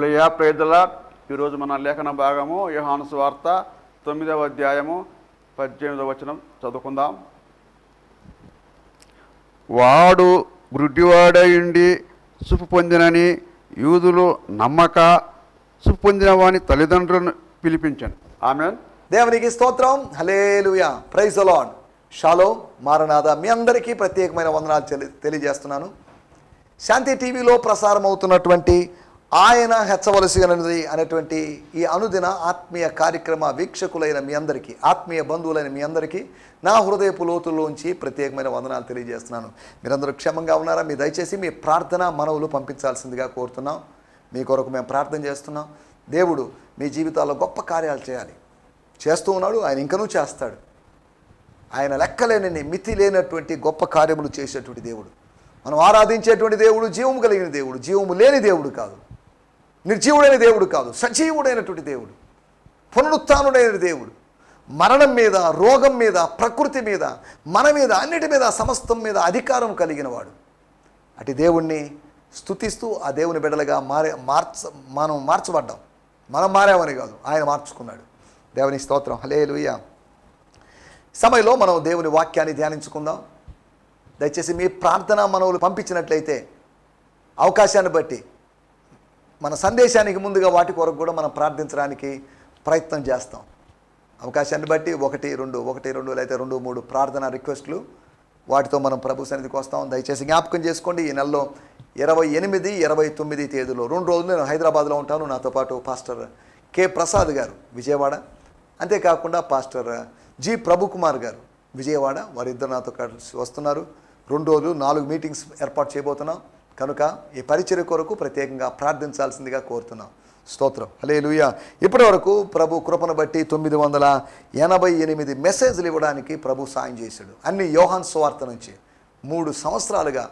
Hallelujah, praise the lord. ఈరోజు మన లేఖన భాగము యోహాను సువార్త 9వ అధ్యాయము 18వ వచనం చదువుకుందాం. వాడు గుడ్డివాడయుండి చూపు పొందినని యూదులు నమ్మక చూపు పొందిన వాని తల్లిదండ్రులను పిలిపించాను. ఆమేన్. దేవునికి స్తోత్రం. హల్లెలూయా, ప్రైజ్ ది లార్డ్. షాలోమ్, మారనాథ. మీ అందరికీ ప్రత్యేకమైన వందనాలు తెలియజేస్తున్నాను. శాంతి టీవీలో ప్రసారం అవుతున్నటువంటి ఆయన హెచ్చవలసినది అనేటువంటి ఈ అనుదిన ఆత్మీయ కార్యక్రమ వీక్షకులైన మీ అందరికీ, ఆత్మీయ బంధువులైన మీ అందరికీ నా హృదయపు లోతుల్లోంచి ప్రత్యేకమైన వందనాలు తెలియజేస్తున్నాను. మీరందరూ క్షేమంగా ఉన్నారా? మీ దయచేసి మీ ప్రార్థన మనవులు పంపించాల్సిందిగా కోరుతున్నాం. మీ కొరకు మేము ప్రార్థన చేస్తున్నాం. దేవుడు మీ జీవితాల్లో గొప్ప కార్యాలు చేస్తూ ఉన్నాడు. ఆయన ఇంకనూ చేస్తాడు. ఆయన లెక్కలేని మితి లేనటువంటి గొప్ప కార్యములు చేసేటువంటి దేవుడు. మనం ఆరాధించేటువంటి దేవుడు జీవము కలిగిన దేవుడు, జీవము లేని దేవుడు కాదు, నిర్జీవుడైన దేవుడు కాదు, సజీవుడైనటువంటి దేవుడు, పునరుత్థానుడైన దేవుడు. మరణం మీద, రోగం మీద, ప్రకృతి మీద, మన మీద, అన్నిటి మీద, సమస్తం మీద అధికారం కలిగిన వాడు. అటు దేవుణ్ణి స్తుతిస్తూ ఆ దేవుని బిడ్డలుగా మనం మార్చబడ్డాం. మనం మారామని కాదు, ఆయన మార్చుకున్నాడు. దేవుని స్తోత్రం. హల్లెలూయా. సమయంలో మనం దేవుని వాక్యాన్ని ధ్యానించుకుందాం. దయచేసి మీ ప్రార్థన మనవులు పంపించినట్లయితే అవకాశాన్ని బట్టి మన సందేశానికి ముందుగా వాటి కొరకు కూడా మనం ప్రార్థించడానికి ప్రయత్నం చేస్తాం. అవకాశాన్ని బట్టి 1-2 లేదా 2-3 ప్రార్థన రిక్వెస్ట్లు, వాటితో మనం ప్రభు సన్నిధికి వస్తాం. దయచేసి జ్ఞాపకం చేసుకోండి, ఈ నెలలో 28, 29 తేదీలో 2 రోజులు నేను హైదరాబాద్లో ఉంటాను. నాతో పాటు పాస్టర్ కె ప్రసాద్ గారు విజయవాడ, అంతేకాకుండా పాస్టర్ జి ప్రభుకుమార్ గారు విజయవాడ, వారిద్దరు నాతో కలిసి వస్తున్నారు. 2 రోజులు 4 మీటింగ్స్ ఏర్పాటు చేయబోతున్నాం. కనుక ఈ పరిచర్య కొరకు ప్రత్యేకంగా ప్రార్థించాల్సిందిగా కోరుతున్నాం. స్తోత్రం. హల్లెలూయా. ఇప్పటి వరకు ప్రభు కృపను బట్టి 988 మెసేజ్లు ఇవ్వడానికి ప్రభు సాయం చేశాడు. అన్ని యోహాను సువార్త నుంచి 3 సంవత్సరాలుగా,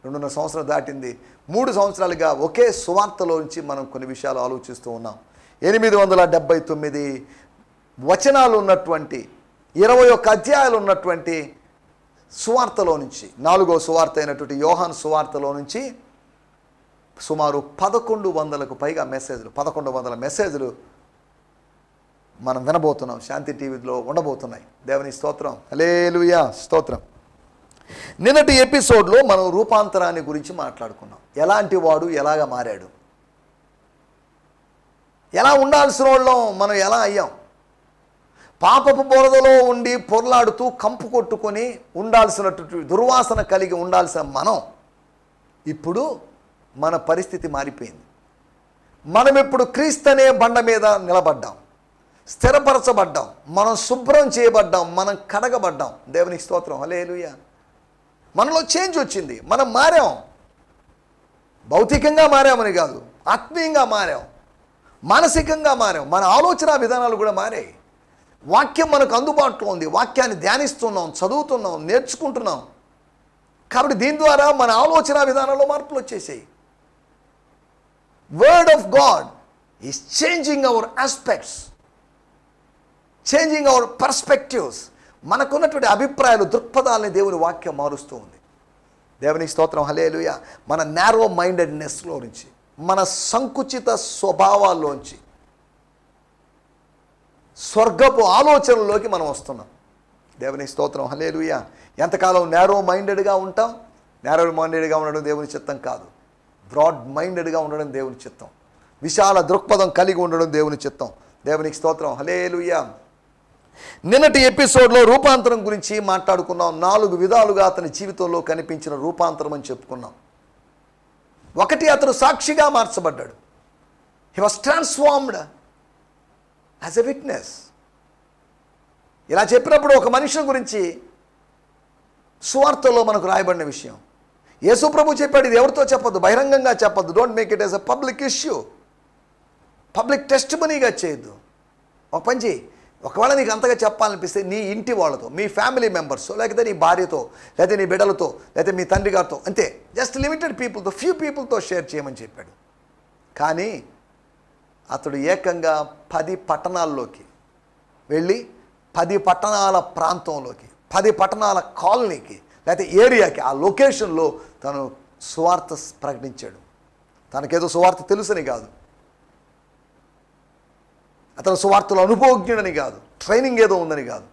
2.5 సంవత్సరాలు దాటింది, 3 సంవత్సరాలుగా ఒకే సువార్తలో నుంచి మనం కొన్ని విషయాలు ఆలోచిస్తూ ఉన్నాం. 879 వచనాలు ఉన్నటువంటి 21 అధ్యాయాలు ఉన్నటువంటి సువార్తలో నుంచి, 4వ సువార్త అయినటువంటి యోహాను సువార్తలో నుంచి సుమారు 1100కు పైగా మెసేజ్లు, 1100 మెసేజ్లు మనం వినబోతున్నాం. శాంతి టీవీలో ఉండబోతున్నాయి. దేవుని స్తోత్రం. హల్లెలూయా, స్తోత్రం. నిన్నటి ఎపిసోడ్లో మనం రూపాంతరాన్ని గురించి మాట్లాడుకున్నాం. ఎలాంటి వాడు ఎలాగ మారాడు, ఎలా ఉండాల్సిన వాళ్ళం మనం ఎలా అయ్యాం, పాపపు బురదలో ఉండి పొర్లాడుతూ కంపు కొట్టుకొని ఉండాల్సినటువంటి దుర్వాసన కలిగి ఉండాల్సిన మనం ఇప్పుడు మన పరిస్థితి మారిపోయింది. మనం ఇప్పుడు క్రీస్తనే బండ మీద నిలబడ్డాం, స్థిరపరచబడ్డాం, మనం శుభ్రం చేయబడ్డాం, మనం కడగబడ్డాం. దేవునికి స్తోత్రం. హల్లెలూయా. మనలో చేంజ్ వచ్చింది, మనం మారాం. భౌతికంగా మారామని కాదు, ఆత్మీయంగా మారాం, మానసికంగా మారాం, మన ఆలోచన విధానాలు కూడా మారాయి. వాక్యం మనకు అందుబాటులో ఉంది, వాక్యాన్ని ధ్యానిస్తున్నాం, చదువుతున్నాం, నేర్చుకుంటున్నాం. కాబట్టి దీని ద్వారా మన ఆలోచన విధానంలో మార్పులు వచ్చేసాయి. Word of God is changing hour aspects, changing hour perspectives. మనకున్నటువంటి అభిప్రాయాలు, దృక్పథాలని దేవుని వాక్యం మారుస్తూ ఉంది. దేవునికి స్తోత్రం. హల్లెలూయా. మన నారో మైండెడ్నెస్లో నుంచి, మన సంకుచిత స్వభావాల్లోంచి స్వర్గపు ఆలోచనలోకి మనం వస్తున్నాం. దేవుని స్తోత్రం. హల్లెలూయా. ఎంతకాలం నారో మైండెడ్గా ఉంటాం? నారో మైండెడ్గా ఉండడం దేవుని చిత్తం కాదు. బ్రాడ్ మైండెడ్గా ఉండడం దేవుని చిత్తం. విశాల దృక్పథం కలిగి ఉండడం దేవుని చిత్తం. దేవునికి స్తోత్రం. హల్లెలూయా. నిన్నటి ఎపిసోడ్లో రూపాంతరం గురించి మాట్లాడుకున్నాం. 4 విధాలుగా అతని జీవితంలో కనిపించిన రూపాంతరం అని చెప్పుకున్నాం. 1, అతను సాక్షిగా మార్చబడ్డాడు. He was transformed as a witness. ఇలా చెప్పినప్పుడు ఒక మనిషి గురించి సువార్తలో మనకు రాయబడిన విషయం, యేసు ప్రభు చెప్పాడు, ఇది ఎవరితో చెప్పొద్దు, బహిరంగంగా చెప్పొద్దు. Don't make it as a public issue, public టెస్టిమనీగా చేయొద్దు. ఒక పని చేయి, ఒకవేళ నీకు అంతగా చెప్పాలనిపిస్తే నీ ఇంటి వాళ్ళతో, మీ ఫ్యామిలీ మెంబర్స్తో, లేకపోతే నీ భార్యతో, లేకపోతే నీ బిడ్డలతో, లేకపోతే మీ తండ్రి గారితో, అంతే, జస్ట్ లిమిటెడ్ పీపుల్తో, ఫ్యూ పీపుల్తో షేర్ చేయమని చెప్పాడు. కానీ అతడు ఏకంగా 10 పట్టణాల్లోకి వెళ్ళి 10 పట్టణాల ప్రాంతంలోకి, 10 పట్టణాల కాలనీకి, లేకపోతే ఏరియాకి, ఆ లొకేషన్లో తను సువార్త ప్రకటించాడు. తనకేదో సువార్త తెలుసని కాదు, అతను సువార్తలో అనుభవజ్ఞుడని కాదు, ట్రైనింగ్ ఏదో ఉందని కాదు.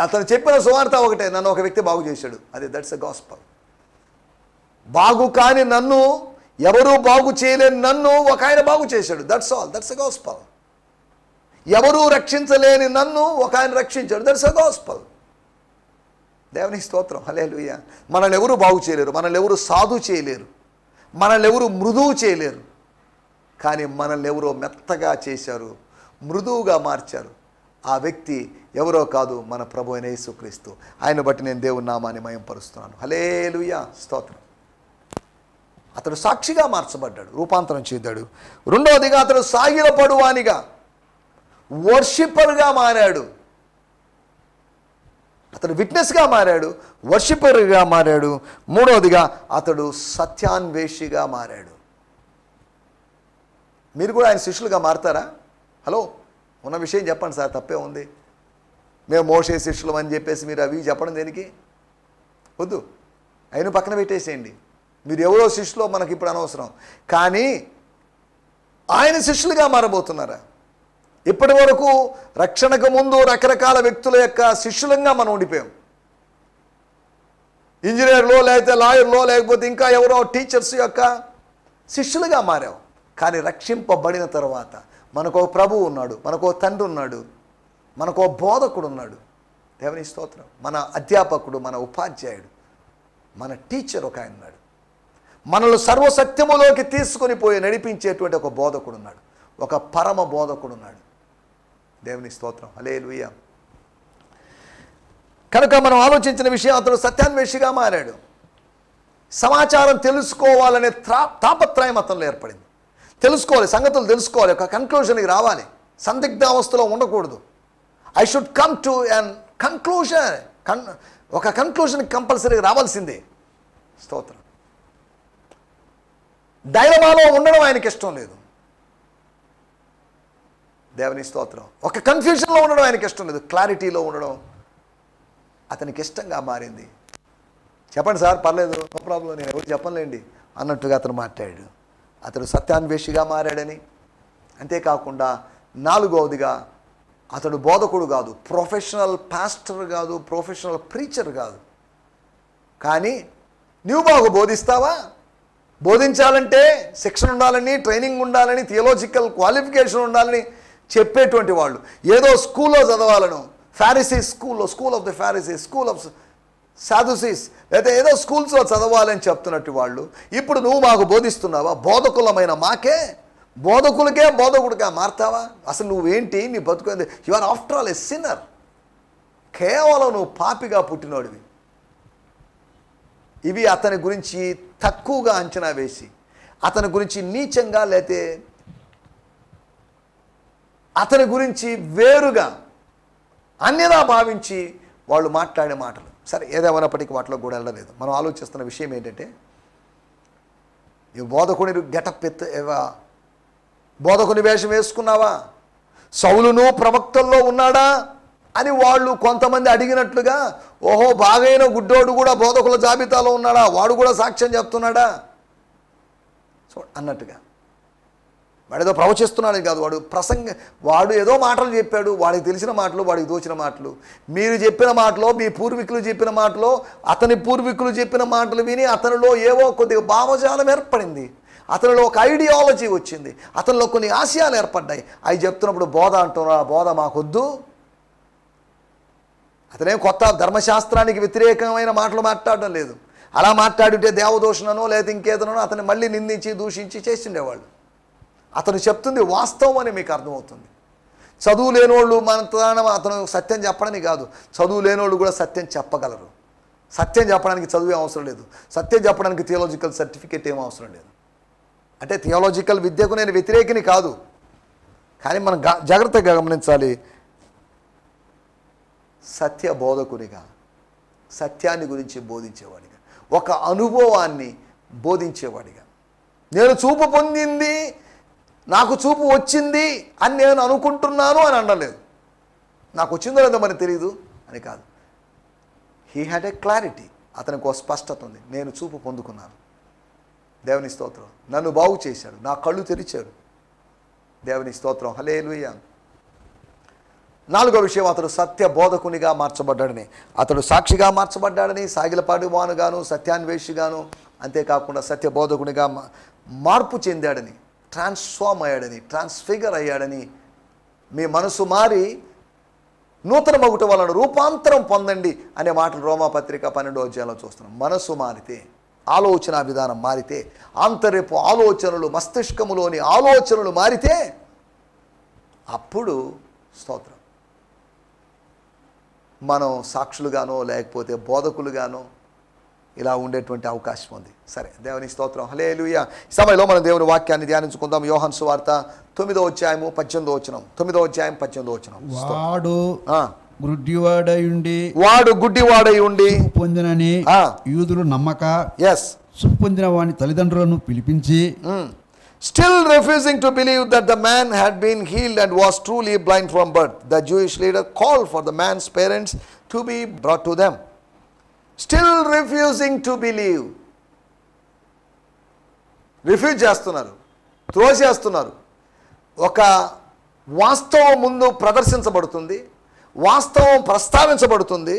అతను చెప్పిన సువార్త ఒకటే, నన్ను ఒక వ్యక్తి బాగు చేశాడు, అదే దట్స్ ఎ గాస్పల్. బాగు కాని నన్ను, ఎవరూ బాగు చేయలేని నన్ను ఒక ఆయన బాగు చేశాడు, that's all, that's a gospel. ఎవరూ రక్షించలేని నన్ను ఒక ఆయన రక్షించాడు, దట్స్ ఎ గాస్పల్. దేవునికి స్తోత్రం, హల్లెలూయా. మనల్ని ఎవరు బాగు చేయలేరు, మనల్ని ఎవరు సాధు చేయలేరు, మనల్ని ఎవరు మృదువు చేయలేరు. కానీ మనల్ని ఎవరో మెత్తగా చేశారు, మృదువుగా మార్చారు. ఆ వ్యక్తి ఎవరో కాదు, మన ప్రభు అయిన యేసుక్రీస్తు. ఆయన బట్టి నేను దేవుని నామాన్ని మహిమపరుస్తున్నాను. హల్లెలూయా, స్తోత్రం. అతడు సాక్షిగా మార్చబడ్డాడు, రూపాంతరం చెందాడు. రెండవదిగా అతడు సాగిలపడువానిగా, వర్షిపర్గా మారాడు. అతడు విట్నెస్గా మారాడు, వర్షిపర్గా మారాడు. మూడవదిగా అతడు సత్యాన్వేషిగా మారాడు. మీరు కూడా ఆయన శిష్యులుగా మారుతారా? హలో, ఉన్న విషయం చెప్పండి సార్, తప్పే ఉంది. మేము మోషే శిష్యులం అని చెప్పేసి మీరు అవి చెప్పడం దేనికి? వద్దు, ఆయన పక్కన పెట్టేసేయండి. మీరు ఎవరో శిష్యులో మనకి ఇప్పుడు అనవసరం. కానీ ఆయన శిష్యులుగా మారబోతున్నారా? ఇప్పటి వరకు రక్షణకు ముందు రకరకాల వ్యక్తుల యొక్క శిష్యులంగా మనం ఉండిపోయాం. ఇంజనీర్లో, లేకపోతే లాయర్లో, లేకపోతే ఇంకా ఎవరో టీచర్స్ యొక్క శిష్యులుగా మారాం. కానీ రక్షింపబడిన తర్వాత మనకో ప్రభువు ఉన్నాడు, మనకో తండ్రి ఉన్నాడు, మనకో బోధకుడు ఉన్నాడు. దేవుని స్తోత్రం. మన అధ్యాపకుడు, మన ఉపాధ్యాయుడు, మన టీచర్ ఒక ఆయన ఉన్నాడు. మనల్ని సర్వసత్యములోకి తీసుకొని పోయి నడిపించేటువంటి ఒక బోధకుడు ఉన్నాడు, ఒక పరమ బోధకుడు ఉన్నాడు. దేవుని స్తోత్రం, హల్లెలూయా. కనుక మనం ఆలోచించిన విషయం, అతడు సత్యాన్వేషిగా మారాడు. సమాచారం తెలుసుకోవాలనే తాపత్రయం అతనిలో ఏర్పడింది. తెలుసుకోవాలి, సంగతులు తెలుసుకోవాలి, ఒక కన్క్లూజన్కి రావాలి, సందిగ్ధావస్థలో ఉండకూడదు. I should come to an conclusion, ఒక కన్క్లూజన్కి కంపల్సరీగా రావాల్సిందే. స్తోత్రం. డైలమాలో ఉండడం ఆయనకి ఇష్టం లేదు. దేవుని స్తోత్రం. ఒక కన్ఫ్యూజన్లో ఉండడం ఆయనకి ఇష్టం లేదు, క్లారిటీలో ఉండడం అతనికి ఇష్టంగా మారింది. చెప్పండి సార్, పర్లేదు, నో ప్రాబ్లం, నేను ఎవరు చెప్పలేండి అన్నట్టుగా అతను మాట్లాడాడు. అతడు సత్యాన్వేషిగా మారాడని. అంతేకాకుండా నాలుగవదిగా అతడు బోధకుడు కాదు, ప్రొఫెషనల్ పాస్టర్ కాదు, ప్రొఫెషనల్ ప్రీచర్ కాదు. కానీ నువ్వు బాగా బోధిస్తావా? బోధించాలంటే శిక్షణ ఉండాలని, ట్రైనింగ్ ఉండాలని, థియోలాజికల్ క్వాలిఫికేషన్ ఉండాలని చెప్పేటువంటి వాళ్ళు, ఏదో స్కూల్లో చదవాలను, ఫారిసీస్ స్కూల్లో, school of the Pharisees, school of Sadducees, లేదా ఏదో స్కూల్స్లో చదవాలని చెప్తున్నట్టు వాళ్ళు ఇప్పుడు నువ్వు మాకు బోధిస్తున్నావా? బోధకులమైన మాకే, బోధకులకే బోధకుడిగా మారుతావా? అసలు నువ్వేంటి, నీ బతుకుంది? You are after all a sinner. కేవలం నువ్వు పాపిగా పుట్టినోడివి. ఇవి అతని గురించి తక్కువగా అంచనా వేసి, అతని గురించి నీచంగా, లేతే అతని గురించి వేరుగా అన్యదా భావించి వాళ్ళు మాట్లాడే మాటలు. సరే, ఏదేమైనప్పటికీ వాటిలో కూడా వెళ్ళలేదు. మనం ఆలోచిస్తున్న విషయం ఏంటంటే, ఈ బోధకుని గెటప్ బోధకుని వేషం వేసుకున్నావా? సౌలును ప్రవక్తల్లో ఉన్నాడా అని వాళ్ళు కొంతమంది అడిగినట్లుగా, ఓహో బాగైన గుడ్డోడు కూడా బోధకుల జాబితాలో ఉన్నాడా, వాడు కూడా సాక్ష్యం చెప్తున్నాడా సో అన్నట్టుగా. వాడు ఏదో ప్రవచిస్తున్నాడు కాదు, వాడు ఏదో మాటలు చెప్పాడు, వాడికి తెలిసిన మాటలు, వాడికి దోచిన మాటలు, మీరు చెప్పిన మాటలో, మీ పూర్వీకులు చెప్పిన మాటలో, అతని పూర్వీకులు చెప్పిన మాటలు విని అతనిలో ఏవో కొద్దిగా భావజాలం ఏర్పడింది, అతనిలో ఒక ఐడియాలజీ వచ్చింది, అతనిలో కొన్ని ఆశయాలు ఏర్పడ్డాయి. అవి చెప్తున్నప్పుడు బోధ అంటున్నా, బోధ మాకొద్దు. అతనేం కొత్త ధర్మశాస్త్రానికి వ్యతిరేకమైన మాటలు మాట్లాడడం లేదు. అలా మాట్లాడితే దేవదూషణనో లేదా ఇంకేదనో అతన్ని మళ్ళీ నిందించి దూషించి చేసిండేవాళ్ళు. అతను చెప్తుంది వాస్తవం అని మీకు అర్థమవుతుంది. చదువు లేనోళ్ళు అతను సత్యం చెప్పడని కాదు, చదువు లేనోళ్ళు కూడా సత్యం చెప్పగలరు. సత్యం చెప్పడానికి చదువు అవసరం లేదు, సత్యం చెప్పడానికి థియోలాజికల్ సర్టిఫికేట్ ఏం అవసరం లేదు. అంటే థియోలాజికల్ విద్యకు నేను వ్యతిరేకిని కాదు, కానీ మనం జాగ్రత్తగా గమనించాలి. సత్య బోధకునిగా, సత్యాన్ని గురించి బోధించేవాడిగా, ఒక అనుభవాన్ని బోధించేవాడిగా, నేను చూపు పొందింది, నాకు చూపు వచ్చింది అని నేను అనుకుంటున్నాను అని అనలేదు. నాకు వచ్చిందో లేదో మరి తెలియదు అని కాదు. హీ హ్యాడ్ ఏ క్లారిటీ, అతనికి ఒక స్పష్టత ఉంది. నేను చూపు పొందుకున్నాను. దేవుని స్తోత్రం. నన్ను బాగు చేశాడు, నా కళ్ళు తెరిచాడు. దేవుని స్తోత్రం. హల్లెలూయా. 4వ విషయం, అతడు సత్య బోధకునిగా మార్చబడ్డాడని. అతడు సాక్షిగా మార్చబడ్డాడని, సాగిలపాడువానుగాను, సత్యాన్వేషిగాను, అంతేకాకుండా సత్య బోధకునిగా మార్పు చెందాడని, ట్రాన్స్ఫార్మ్ అయ్యాడని, ట్రాన్స్ఫిగర్ అయ్యాడని. మీ మనసు మారి నూతన మగుట వలన రూపాంతరం పొందండి అనే మాటలు రోమాపత్రిక 12వ అధ్యాయంలో చూస్తున్నాం. మనసు మారితే, ఆలోచన విధానం మారితే, ఆంతర్యపు ఆలోచనలు, మస్తిష్కములోని ఆలోచనలు మారితే అప్పుడు స్తోత్రం మనం సాక్షులుగానో లేకపోతే బోధకులుగానో ఇలా ఉండేటువంటి అవకాశం ఉంది. సరే, దేవుని స్తోత్రం. హల్లెలూయా. ఈ సమయంలో మనం దేవుని వాక్యాన్ని ధ్యానించుకుందాం. యోహాను సువార్త 9వ అధ్యాయము 18వ వచనం. 9వ అధ్యాయం 18వ వచనం. వాడు గుడ్డివాడై ఉండి పొందినని యూదులు నమ్మక చూపు పొందిన వాని తల్లిదండ్రులను పిలిపించి still refusing to believe that the man had been healed and was truly blind from birth, the Jewish leader called for the man's parents to be brought to them. Still refusing to believe. Refuse చేస్తున్నారు, త్రోసేస్తున్నారు. ఒక వాస్తవం ముందు ప్రదర్శించబడుతుంది, వాస్తవం ప్రస్తావించబడుతుంది,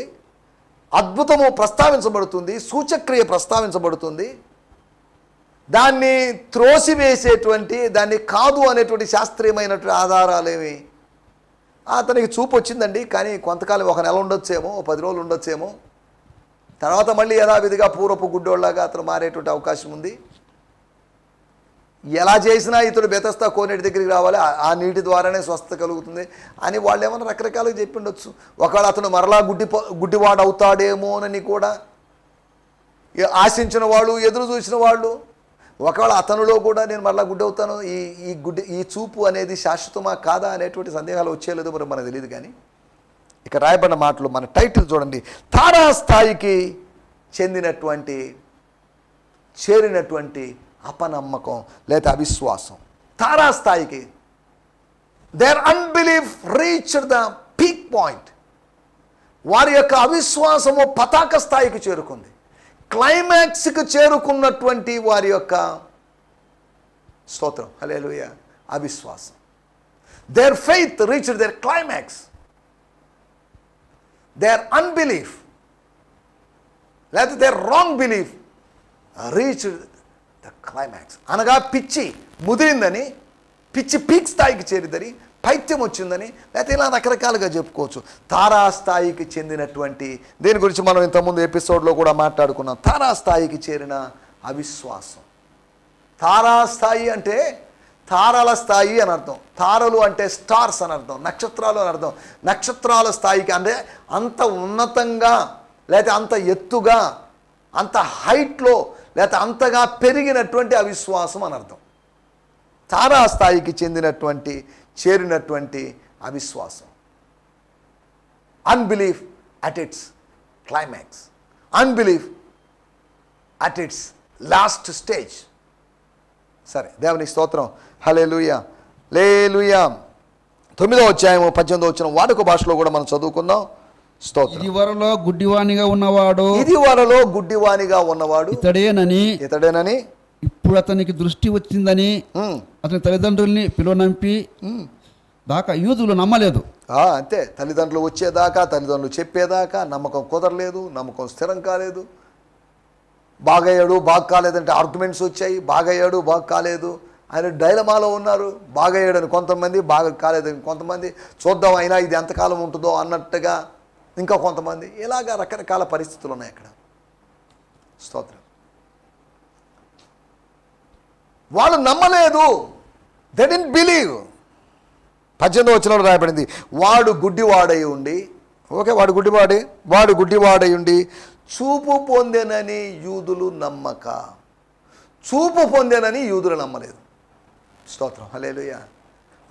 అద్భుతము ప్రస్తావించబడుతుంది, సూచక్రియ ప్రస్తావించబడుతుంది. దాన్ని త్రోసివేసేటువంటి, దాన్ని కాదు అనేటువంటి శాస్త్రీయమైనటువంటి ఆధారాలేమి. అతనికి చూపు వచ్చిందండి, కానీ కొంతకాలం, ఒక నెల ఉండొచ్చేమో, 10 రోజులు ఉండొచ్చేమో, తర్వాత మళ్ళీ యథావిధిగా పూర్వపు గుడ్డోళ్ళలాగా అతను మారేటువంటి అవకాశం ఉంది. ఎలా చేసినా ఇతడు బెతస్తా కోనేటి దగ్గరికి రావాలి, ఆ నీటి ద్వారానే స్వస్థత కలుగుతుంది అని వాళ్ళు ఏమైనా రకరకాలుగా చెప్పి ఉండొచ్చు. ఒకవేళ అతను మరలా గుడ్డివాడు అవుతాడేమోనని కూడా ఆశించిన వాళ్ళు, ఎదురు చూసిన వాళ్ళు, ఒకవేళ అతనిలో కూడా నేను మరలా గుడ్డి అవుతాను, ఈ చూపు అనేది శాశ్వతమా కాదా అనేటువంటి సందేహాలు వచ్చేలేదో మరి మనకు తెలియదు. కానీ ఇక రాయబడిన మాటలు, మన టైటిల్ చూడండి, తారాస్థాయికి చేరినటువంటి అపనమ్మకం లేదా అవిశ్వాసం. తారాస్థాయికి, their unbelief reached the peak point. వారి యొక్క అవిశ్వాసము పతాక స్థాయికి చేరుకుంది, క్లైమాక్స్కి చేరుకున్నటువంటి వారి యొక్క స్తోత్రం. హల్లెలూయా. అవిశ్వాసం, their faith reached their climax. Their unbelief లేకపోతే their wrong belief reached the climax. అనగా పిచ్చి ముదిరిందని, పిచ్చి పీక్ స్థాయికి చేరిందని, పైత్యం వచ్చిందని, లేకపోతే ఇలా రకరకాలుగా చెప్పుకోవచ్చు. తారాస్థాయికి చెందినటువంటి, దీని గురించి మనం ఇంతకుముందు ఎపిసోడ్లో కూడా మాట్లాడుకున్నాం. తారాస్థాయికి చేరిన అవిశ్వాసం. తారాస్థాయి అంటే తారల స్థాయి అని అర్థం. తారలు అంటే స్టార్స్ అని అర్థం, నక్షత్రాలు అని అర్థం. నక్షత్రాల స్థాయికి అంటే అంత ఉన్నతంగా, లేకపోతే అంత ఎత్తుగా, అంత హైట్లో, లేకపోతే అంతగా పెరిగినటువంటి అవిశ్వాసం అని అర్థం. తారాస్థాయికి చేరినటువంటి అవిశ్వాసం. Unbelief at its climax, unbelief at its last stage. సరే, దేవుని స్తోత్రం. హల్లెలూయా. లేలుయా. 9వ అధ్యాయం 18వ వచనం వాడుక భాషలో కూడా మనం చదువుకుందాం. స్తోత్రం. ఇదివరలో గుడ్డివానిగా ఉన్నవాడు ఇతడేనని ఇప్పుడు అతనికి దృష్టి వచ్చిందని అతని తల్లిదండ్రుల్ని పిలువనంపి దాకా యూదులు నమ్మలేదు. అంతే, తల్లిదండ్రులు వచ్చేదాకా, తల్లిదండ్రులు చెప్పేదాకా నమ్మకం కుదరలేదు, నమ్మకం స్థిరం కాలేదు. బాగయ్యాడు, బాగా కాలేదంటే ఆర్గ్యుమెంట్స్ వచ్చాయి. బాగయ్యాడు, బాగా కాలేదు ఆయన డైలమాలో ఉన్నారు. బాగయ్యాడని కొంతమంది, బాగా కాలేదని కొంతమంది, చూద్దాం అయినా ఇది ఎంతకాలం ఉంటుందో అన్నట్టుగా ఇంకా కొంతమంది. ఇలాగ రకరకాల పరిస్థితులు ఉన్నాయి అక్కడ. స్తోత్రం. వాళ్ళు నమ్మలేదు, దే డిడ్ంట్ బిలీవ్. 18వ వచనంలో రాయబడింది, వాడు గుడ్డివాడై ఉండి, ఓకే, వాడు గుడ్డివాడై ఉండి చూపు పొందెనని యూదులు నమ్మక. చూపు పొందెనని యూదులు నమ్మలేదు. స్తోత్రం. హల్లెలూయా.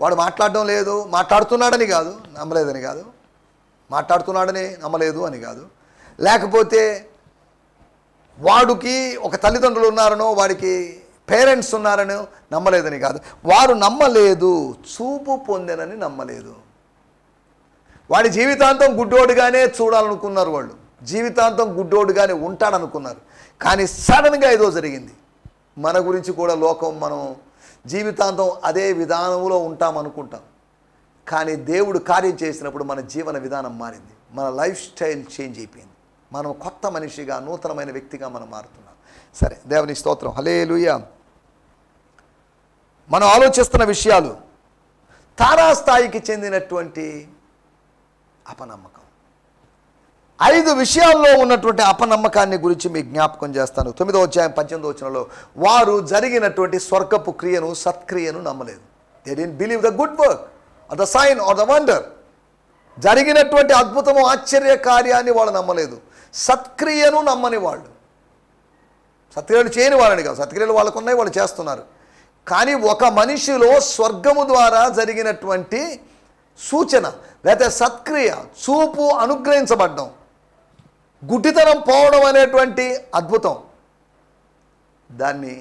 వాడు మాట్లాడడం లేదు, మాట్లాడుతున్నాడని కాదు, నమ్మలేదని కాదు, మాట్లాడుతున్నాడని నమ్మలేదు అని కాదు, లేకపోతే వాడికి ఒక తల్లిదండ్రులు ఉన్నారనో, వాడికి పేరెంట్స్ ఉన్నారనో నమ్మలేదని కాదు. వారు నమ్మలేదు, చూపు పొందెనని నమ్మలేదు. వాడి జీవితాంతం గుడ్డోడుగానే చూడాలనుకున్నారు, వాళ్ళు జీవితాంతం గుడ్డోడుగానే ఉంటాడనుకున్నారు. కానీ సడన్గా ఏదో జరిగింది. మన గురించి కూడా లోకం మనం జీవితాంతం అదే విధానంలో ఉంటాం అనుకుంటాం. కానీ దేవుడు కార్యం చేసినప్పుడు మన జీవన విధానం మారింది, మన లైఫ్ స్టైల్ చేంజ్ అయిపోయింది, మనం కొత్త మనిషిగా నూతనమైన వ్యక్తిగా మనం మారుతున్నాం. సరే, దేవుని స్తోత్రం, హల్లెలూయా. మనం ఆలోచిస్తున్న విషయాలు తారాస్థాయికి చెందినటువంటి అపనమ్మకం. 5 విషయాల్లో ఉన్నటువంటి అపనమ్మకాన్ని గురించి మీకు జ్ఞాపకం చేస్తాను. 9వ అధ్యాయం 18వ వచనంలో వారు జరిగినటువంటి స్వర్గపు క్రియను, సత్క్రియను నమ్మలేదు. They didn't believe the good work or the sign or the wonder. జరిగినటువంటి అద్భుతము, ఆశ్చర్య కార్యాన్ని వాళ్ళు నమ్మలేదు. సత్క్రియను నమ్మని వాళ్ళు, సత్క్రియలు చేయని వాళ్ళని కాదు, సత్క్రియలు వాళ్ళకున్నాయి, వాళ్ళు చేస్తున్నారు. కానీ ఒక మనిషిలో స్వర్గము ద్వారా జరిగినటువంటి సూచన లేదా సత్క్రియ, చూపు అనుగ్రహించబడ్డం, గుడ్డితనం పోవడం అనేటువంటి అద్భుతం, దాన్ని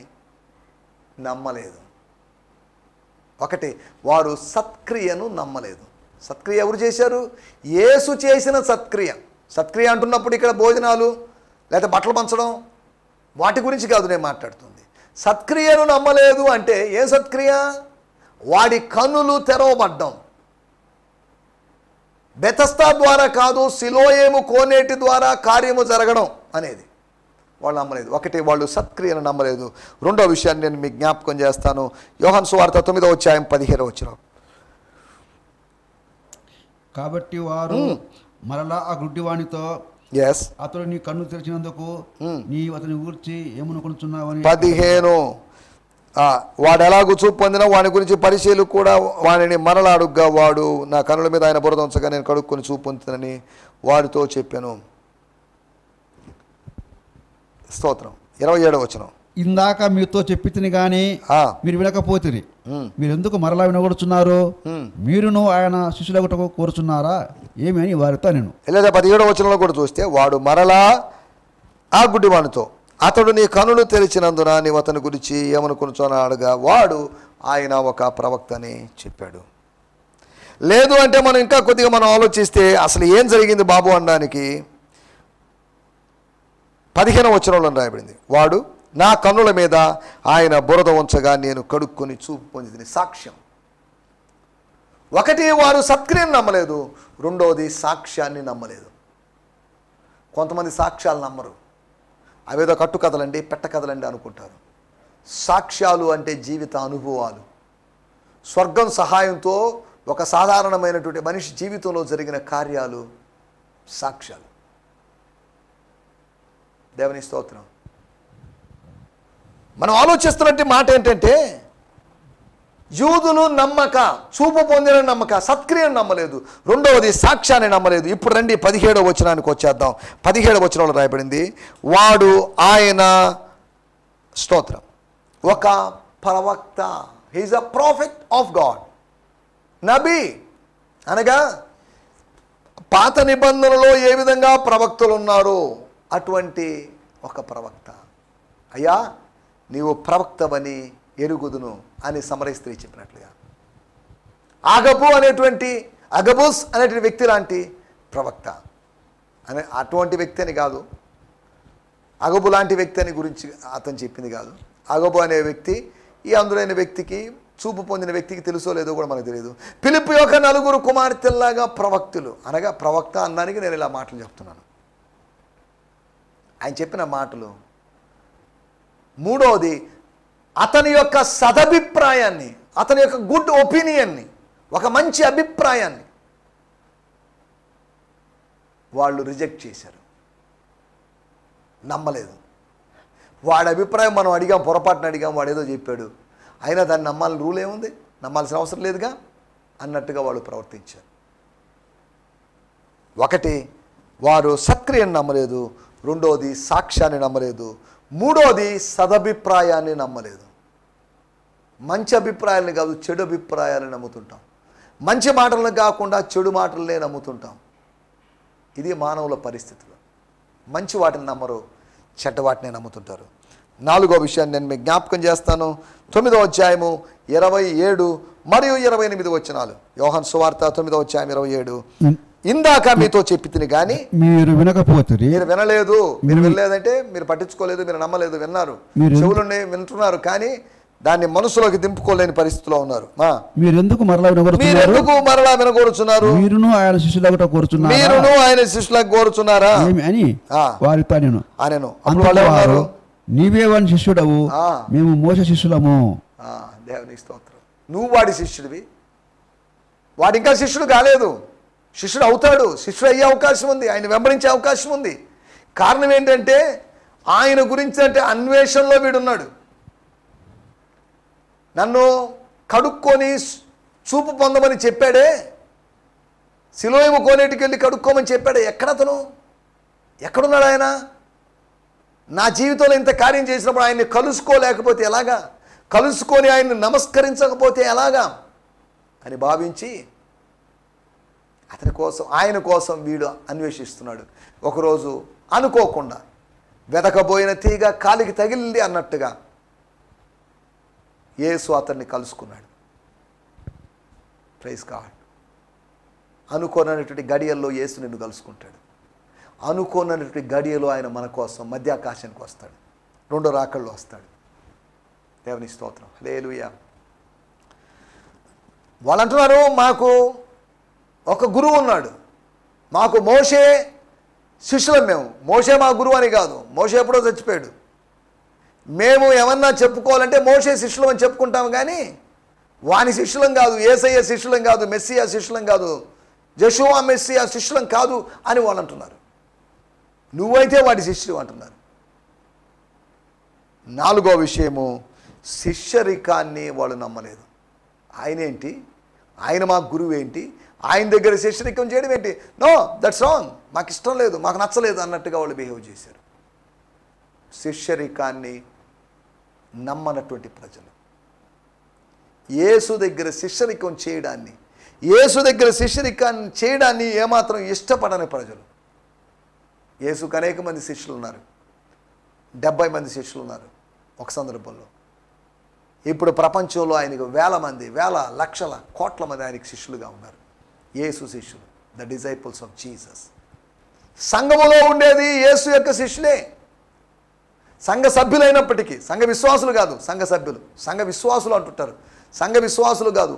నమ్మలేదు. ఒకటి, వారు సత్క్రియను నమ్మలేదు. సత్క్రియ ఎవరు చేశారు? యేసు చేసిన సత్క్రియ. సత్క్రియ అంటున్నప్పుడు ఇక్కడ భోజనాలు లేదా బట్టలు పంచడం వాటి గురించి కాదు నేను మాట్లాడుతుంది. సత్క్రియను నమ్మలేదు అంటే ఏ సత్క్రియ? వాడి కన్నులు తెరవబడ్డం. బెతస్తా ద్వారా కాదు, సిలోయేము కోనేటి ద్వారా కార్యము జరగడం అనేది వాళ్ళు నమ్మలేదు. ఒకటి, వాళ్ళు సత్క్రియను నమ్మలేదు. రెండో విషయాన్ని నేను మీకు జ్ఞాపకం చేస్తాను. యోహాను సువార్త 9వ అధ్యాయం 17వ వచనం. కాబట్టి వారు మరలా ఆ గుడ్డివానితో, అతడు నీ కన్ను తెరిచినందుకు నీవు అతని గూర్చి ఏమనుకుంటున్నావని. 15 వాడు ఎలాగూ చూపు పొందినా వాని గురించి పరిశీలు కూడా వాడిని మరలా అడుగ్గా, వాడు నా కనుల మీద ఆయన బురద ఉంచగా నేను కడుక్కొని చూపు పొందుతానని వాడితో చెప్పాను. స్తోత్రం. 27వ వచనం. ఇందాక మీతో చెప్పి తిని గాని మీరు వినకపోతిరి, మీరు ఎందుకు మరలా వినగొడుచున్నారు? మీరును ఆయన శిష్యులగుటకు కోరుచున్నారా ఏమి అని వారితో నేను. లేదా 17వ వచనంలో కూడా చూస్తే, వాడు మరలా ఆ గుడ్డివానితో, అతడు నీ కనులు తెరిచినందున నీవు అతని గురించి ఏమనుకుంటున్నా అడగా, వాడు ఆయన ఒక ప్రవక్త అని చెప్పాడు. లేదు అంటే మనం ఇంకా కొద్దిగా మనం ఆలోచిస్తే అసలు ఏం జరిగింది బాబు అనడానికి 15వ వచనంలో రాయబడింది, వాడు నా కన్నుల మీద ఆయన బురద ఉంచగా నేను కడుక్కొని చూపు పొందింది. సాక్ష్యం. ఒకటి, వారు సత్క్రియను నమ్మలేదు. రెండోది, సాక్ష్యాన్ని నమ్మలేదు. కొంతమంది సాక్ష్యాలు నమ్మరు, అవేదో కట్టుకథలండి, పెట్టకథలండి అనుకుంటారు. సాక్ష్యాలు అంటే జీవిత అనుభవాలు. స్వర్గం సహాయంతో ఒక సాధారణమైనటువంటి మనిషి జీవితంలో జరిగిన కార్యాలు సాక్ష్యాలు. దేవుని స్తోత్రం. మనం ఆలోచిస్తున్నట్టు మాట ఏంటంటే, యూదులు నమ్మక, చూపు పొందిన నమ్మక, సత్క్రియను నమ్మలేదు. రెండవది, సాక్ష్యాన్ని నమ్మలేదు. ఇప్పుడు రండి 17వ వచనానికి వచ్చేద్దాం. 17వ వచనంలో రాయబడింది, వాడు ఆయన, స్తోత్రం, ఒక ప్రవక్త. He is a prophet of God. నబీ అనగా పాత నిబంధనలో ఏ విధంగా ప్రవక్తలు ఉన్నారో అటువంటి ఒక ప్రవక్త. అయ్యా నీవు ప్రవక్తవని ఎరుగుదును అని సమరయ స్త్రీ చెప్పినట్లుగా, అగబూస్ అనేటువంటి వ్యక్తి లాంటి ప్రవక్త అనే అటువంటి వ్యక్తి అని కాదు, అగబు లాంటి వ్యక్తి అని గురించి అతను చెప్పింది కాదు. అగబు అనే వ్యక్తి ఈ అందులైన వ్యక్తికి, చూపు పొందిన వ్యక్తికి తెలుసో లేదో కూడా మనకు తెలియదు. ఫిలిప్పు యొక్క 4 కుమార్తెల్లాగా ప్రవక్తులు. అనగా ప్రవక్త అనడానికి నేను ఇలా మాటలు చెప్తున్నాను, ఆయన చెప్పిన మాటలు. మూడవది, అతని యొక్క సదభిప్రాయాన్ని, అతని యొక్క గుడ్ ఒపీనియన్ని, ఒక మంచి అభిప్రాయాన్ని వాళ్ళు రిజెక్ట్ చేశారు, నమ్మలేదు. వాడి అభిప్రాయం మనం అడిగాం, పొరపాటున అడిగాం, వాడు ఏదో చెప్పాడు, అయినా దాన్ని నమ్మాలని రూల్ ఏముంది, నమ్మాల్సిన అవసరం లేదుగా అన్నట్టుగా వాళ్ళు ప్రవర్తించారు. ఒకటి, వారు సత్క్రియను నమ్మలేదు. రెండోది, సాక్ష్యాన్ని నమ్మలేదు. మూడోది, సదభిప్రాయాన్ని నమ్మలేదు. మంచి అభిప్రాయాలను కాదు, చెడు అభిప్రాయాలను నమ్ముతుంటాం. మంచి మాటలను కాకుండా చెడు మాటలనే నమ్ముతుంటాం. ఇది మానవుల పరిస్థితులు. మంచి వాటిని నమ్మరు, చెడ్డ వాటిని నమ్ముతుంటారు. 4వ విషయాన్ని నేను మీకు జ్ఞాపకం చేస్తాను. 9వ అధ్యాయము 27 మరియు 28 వచనాలు. యోహాను సువార్త 9వ అధ్యాయం 27. ఇందాక మీతో చెప్పి తిని కానీ మీరు వినకపోతే, మీరు వినలేదు. మీరు వినలేదంటే మీరు పట్టించుకోలేదు, మీరు నమ్మలేదు. విన్నారు, చెవులుండి వింటున్నారు, కానీ దాన్ని మనసులోకి దింపుకోలేని పరిస్థితిలో ఉన్నారు. మీరెందుకు మరలా వినగోరుచున్నారు? మీరును ఆయన శిష్యులగుట కోరుచున్నారా అని వారితో అనెను. వారు నీవే వాని శిష్యుడవు, మేము మోసే శిష్యులము. దేవుని స్తోత్రం. నువ్వు వాడి శిష్యుడివి, వాడు ఇంకా శిష్యుడు కాలేదు. శిష్యుడు అవుతాడు, శిష్యుడు అయ్యే అవకాశం ఉంది, ఆయన వెంబడించే అవకాశం ఉంది. కారణం ఏంటంటే ఆయన గురించి అంటే అన్వేషణలో వీడున్నాడు. నన్ను కడుక్కొని చూపు పొందమని చెప్పాడే, సిలోయము కోనేటికి వెళ్ళి కడుక్కోమని చెప్పాడే. ఎక్కడతను ఎక్కడున్నాడు ఆయన? నా జీవితంలో ఇంత కార్యం చేసినప్పుడు ఆయన్ని కలుసుకోలేకపోతే ఎలాగా, కలుసుకొని ఆయన్ని నమస్కరించకపోతే ఎలాగా అని భావించి ఆయన కోసం వీడు అన్వేషిస్తున్నాడు. ఒకరోజు అనుకోకుండా వెతకబోయిన తీగ కాలికి తగిలింది అన్నట్టుగా యేసు అతన్ని కలుసుకున్నాడు. Praise God. అనుకోనటువంటి గడియల్లో యేసు నిన్ను కలుసుకుంటాడు. అనుకోనటువంటి గడియలో ఆయన మన కోసం మధ్యాకాశానికి వస్తాడు, రెండో రాకళ్ళు వస్తాడు. దేవుని స్తోత్రం. హల్లెలూయా. వాళ్ళు అంటున్నారు, మాకు ఒక గురువు ఉన్నాడు, మాకు మోషే శిష్యులం. మేము మోషే మా గురువు అని కాదు, మోషే ఎప్పుడో చచ్చిపోయాడు. మేము ఏమన్నా చెప్పుకోవాలంటే మోషే శిష్యులం అని చెప్పుకుంటాం, కానీ వాని శిష్యులం కాదు, యేసయ్య శిష్యులం కాదు, మెస్సియా శిష్యులం కాదు, యెషూవా మెస్సియా శిష్యులం కాదు అని వాళ్ళు అంటున్నారు. నువ్వైతే వాడి శిష్యుడు అంటున్నారు. నాలుగో విషయము, శిష్యరికాన్ని వాళ్ళు నమ్మలేదు. ఆయనేంటి, ఆయన మా గురువు ఏంటి, ఆయన దగ్గర శిష్యరికం చేయడం ఏంటి, నో దట్స్ రాంగ్, మాకు ఇష్టం లేదు, మాకు నచ్చలేదు అన్నట్టుగా వాళ్ళు బిహేవ్ చేశారు. శిష్యరికాన్ని నమ్మనటువంటి ప్రజలు, యేసు దగ్గర శిష్యరికం చేయడాన్ని, యేసు దగ్గర శిష్యరికాన్ని చేయడాన్ని ఏమాత్రం ఇష్టపడని ప్రజలు. యేసుకు అనేక మంది శిష్యులు ఉన్నారు, 70 మంది శిష్యులు ఉన్నారు ఒక సందర్భంలో. ఇప్పుడు ప్రపంచంలో ఆయనకు వేల మంది, లక్షల కోట్ల మంది ఆయనకు శిష్యులుగా ఉన్నారు. యేసు శిష్యులు, ద డిసైపుల్స్ ఆఫ్ జీసస్. సంఘములో ఉండేది యేసు యొక్క శిష్యులే. సంఘ సభ్యులైనప్పటికీ, సంఘ విశ్వాసులు కాదు, సంఘ సభ్యులు. సంఘ విశ్వాసులు అంటుంటారు, సంఘ విశ్వాసులు కాదు,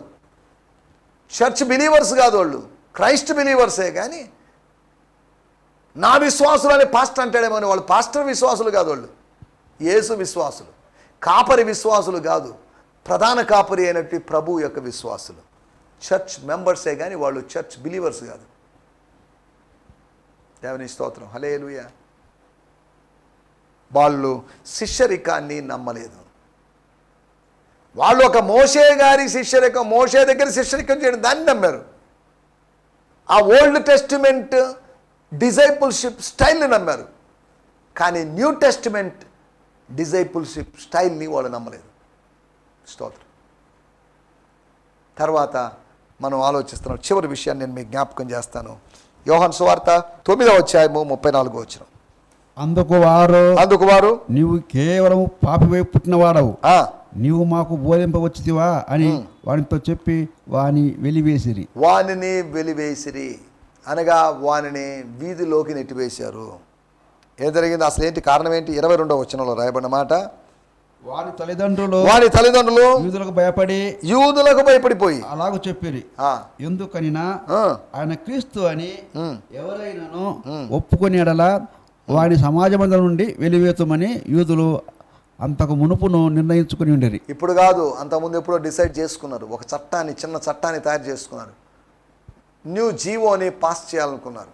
చర్చ్ బిలీవర్స్ కాదు, వాళ్ళు క్రైస్ట్ బిలీవర్సే. కానీ నా విశ్వాసులు అని పాస్టర్ అంటాడేమో, వాళ్ళు పాస్టర్ విశ్వాసులు కాదు, వాళ్ళు యేసు విశ్వాసులు. కాపరి విశ్వాసులు కాదు, ప్రధాన కాపరి అయినట్టు ప్రభు యొక్క విశ్వాసులు. చర్చ్ మెంబర్సే కానీ వాళ్ళు చర్చ్ బిలీవర్స్ కాదు. దేవుని స్తోత్రం. హల్లెలూయా. వాళ్ళు శిష్యరికాన్ని నమ్మలేదు. వాళ్ళు ఒక మోషే గారి శిష్యరికం, మోషే దగ్గర శిష్యరికం చేయడం దాన్ని నమ్మారు. ఆ ఓల్డ్ టెస్టిమెంట్ డిజైపుల్షిప్ స్టైల్ని నమ్మారు, కానీ న్యూ టెస్టిమెంట్ డిజైపుల్షిప్ స్టైల్ని వాళ్ళు నమ్మలేదు. స్తోత్రం. తర్వాత మనం ఆలోచిస్తున్నాం, చివరి విషయాన్ని నేను మీకు జ్ఞాపకం చేస్తాను. యోహాను సువార్త 9వ అధ్యాయము 34వ వచనం. అందుకు వారు నీవు కేవలం పాపివై పుట్టినవాడవు, నీవు మాకు బోధింపవచ్చితివా అని వానితో చెప్పి వానిని వెలివేసిరి అనగా వానిని వీధిలోకి నెట్టివేశారు. ఏం జరిగింది, అసలు ఏంటి, కారణం ఏంటి? 22వ వచనంలో రాయబడిన మాట, వారి తల్లిదండ్రులు యూదులకు భయపడిపోయి అలాగ చెప్పిరి. ఎందుకనినా ఆయన క్రీస్తు అని ఎవరైనాను ఒప్పుకొని ఎడల వాని సమాజమందరి నుండి వెలివేతమని యూదులు అంతకు మునుపును నిర్ణయించుకుని ఉండేది. ఇప్పుడు కాదు, అంతకుముందు ఎప్పుడో డిసైడ్ చేసుకున్నారు. ఒక చట్టాన్ని, చిన్న చట్టాన్ని తయారు చేసుకున్నారు. న్యూ జీవోని పాస్ చేయాలనుకున్నారు.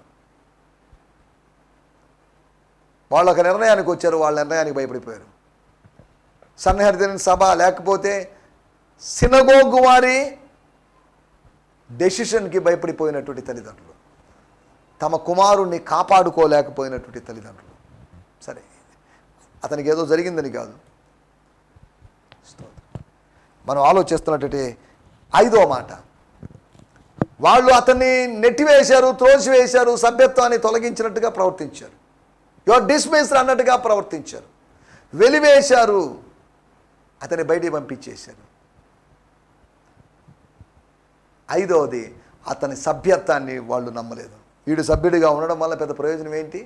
వాళ్ళు ఒక నిర్ణయానికి వచ్చారు, వాళ్ళ నిర్ణయానికి భయపడిపోయారు. సన్హెద్రిన్ సభ లేకపోతే సినగోగు వారి డెసిషన్కి భయపడిపోయినటువంటి తల్లిదండ్రులు, తమ కుమారుణ్ణి కాపాడుకోలేకపోయినటువంటి తల్లిదండ్రులు. సరే, అతనికి ఏదో జరిగిందని కాదు, మనం ఆలోచిస్తున్నటువంటి 5వ మాట, వాళ్ళు అతన్ని నెట్టివేశారు, త్రోసివేశారు, సభ్యత్వాన్ని తొలగించినట్టుగా ప్రవర్తించారు. యు ఆర్ డిస్మిస్డ్ అన్నట్టుగా ప్రవర్తించారు, వెలివేశారు, అతన్ని బయటికి పంపించేశారు. 5వది, అతని సభ్యత్వాన్ని వాళ్ళు నమ్మలేదు. వీడు సభ్యుడిగా ఉండడం వల్ల పెద్ద ప్రయోజనం ఏంటి?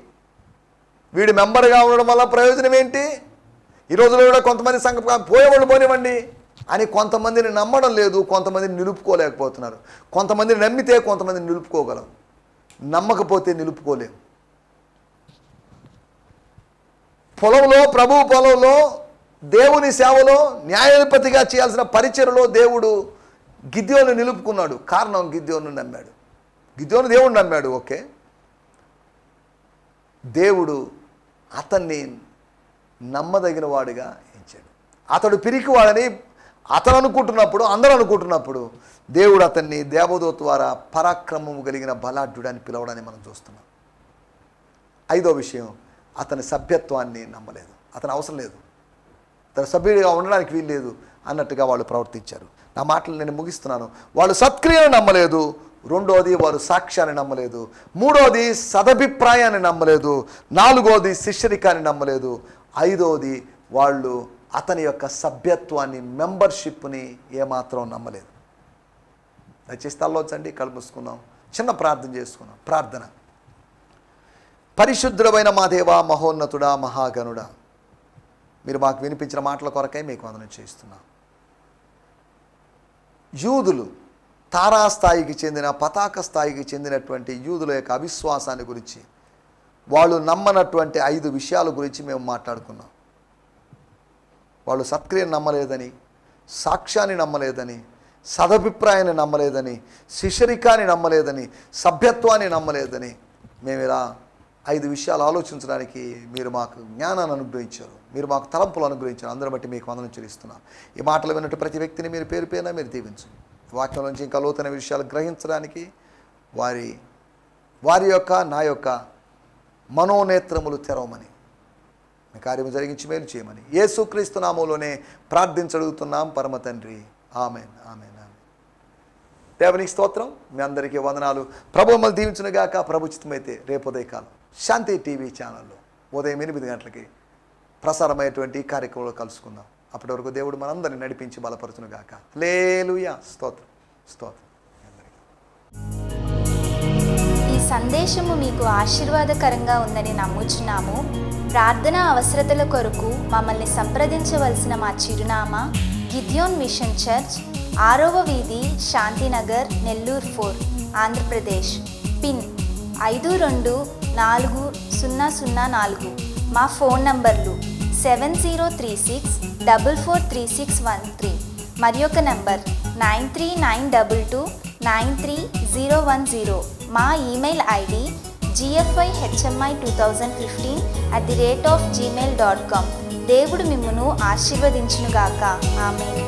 వీడు మెంబర్గా ఉండడం వల్ల ప్రయోజనం ఏంటి? ఈ రోజులో కూడా కొంతమంది పోయేవాళ్ళు పోనివ్వండి అని కొంతమందిని నమ్మడం లేదు, కొంతమందిని నిలుపుకోలేకపోతున్నారు. కొంతమందిని నమ్మితే కొంతమందిని నిలుపుకోగలం, నమ్మకపోతే నిలుపుకోలేం. పొలంలో దేవుని సేవలో న్యాయాధిపతిగా చేయాల్సిన పరిచర్యలో దేవుడు గిద్యోను నిలుపుకున్నాడు. కారణం గిద్యోను నమ్మాడు. గిద్యోను దేవుడు నమ్మాడు, ఓకే. దేవుడు అతన్ని నమ్మదగిన వాడిగా ఎంచాడు. అతడు పిరికివాడని అతను అనుకుంటున్నప్పుడు, అందరూ అనుకుంటున్నప్పుడు దేవుడు అతన్ని దేవదూత ద్వారా పరాక్రమము కలిగిన బలాఢ్యుడు అని పిలవడాన్ని మనం చూస్తున్నాం. 5వ విషయం, అతని సభ్యత్వాన్ని నమ్మలేదు. అతను అవసరం లేదు, తన సభ్యుడిగా ఉండడానికి వీలు లేదు అన్నట్టుగా వాళ్ళు ప్రవర్తించారు. నా మాటలు నేను ముగిస్తున్నాను. వాళ్ళు సత్క్రియను నమ్మలేదు. 2వది వారు సాక్ష్యాన్ని నమ్మలేదు. 3వది సదభిప్రాయాన్ని నమ్మలేదు. 4వది శిష్యరికాన్ని నమ్మలేదు. 5వది వాళ్ళు అతని యొక్క సభ్యత్వాన్ని, మెంబర్షిప్ని ఏమాత్రం నమ్మలేదు. దయచేసి తల్లొచ్చండి, కళ్ళు మూసుకుందాం, చిన్న ప్రార్థన చేసుకున్నాం. ప్రార్థన. పరిశుద్ధుడమైన మా దేవా, మహోన్నతుడా, మహాగణుడా, మీరు మాకు వినిపించిన మాటల కొరకై మీకు వందనం చేస్తున్నాం. యూదులు తారాస్థాయికి చెందిన, పతాక స్థాయికి చెందినటువంటి యూదుల యొక్క అవిశ్వాసాన్ని గురించి, వాళ్ళు నమ్మనటువంటి 5 విషయాల గురించి మేము మాట్లాడుకున్నాం. వాళ్ళు సత్క్రియను నమ్మలేదని, సాక్ష్యాన్ని నమ్మలేదని, సదభిప్రాయాన్ని నమ్మలేదని, శిష్యరికాన్ని నమ్మలేదని, సభ్యత్వాన్ని నమ్మలేదని మేము ఇలా 5 విషయాలు ఆలోచించడానికి మీరు మాకు జ్ఞానాన్ని అనుగ్రహించారు, మీరు మాకు తలంపులు అనుగ్రహించారు. అందరి బట్టి మీకు వందనం చెల్లిస్తున్నాం. ఈ మాటలు విన్నట్టు ప్రతి వ్యక్తిని మీరు పేరు పేరున మీరు దీవించండి. వాక్యం నుంచి ఇంకా లోతైన విషయాలు గ్రహించడానికి వారి యొక్క నా యొక్క మనోనేత్రములు తెరవమని, మీ కార్యము జరిగించి మేలు చేయమని యేసుక్రీస్తు నామములోనే ప్రార్థించడుగుతున్నాం పరమ తండ్రి. Amen, amen, amen. దేవునికి స్తోత్రం. మీ అందరికీ వందనాలు. ప్రభు మమ్మల్ని దీవించునుగాక. ప్రభుచితమైతే రేపు ఉదయకాలం శాంతి టీవీ ఛానల్లో ఉదయం 8 గంటలకి ప్రసారమయ్యేటువంటి కార్యక్రమంలో కలుసుకుందాం. అప్పటి వరకు దేవుడు మనందరినీ నడిపించి బలపరచునుగాక. హల్లెలూయా. స్తోత్రం, స్తోత్రం. ఈ సందేశము మీకు ఆశీర్వాదకరంగా ఉందని నమ్ముచున్నాము. ప్రార్థనా అవసరతల కొరకు మమ్మల్ని సంప్రదించవలసిన మా చిరునామా గిద్యోన్ మిషన్ చర్చ్, 6వ వీధి, శాంతినగర్, నెల్లూరు 4, ఆంధ్రప్రదేశ్. పిన్ 524004. మా ఫోన్ నంబర్లు 7036443613 మరి ఒక నంబర్ 9392293010. మా ఈమెయిల్ ఐడి gfihmi2015@gmail.com. దేవుడు మిమ్మును ఆశీర్వదించునుగాక. ఆమేన్.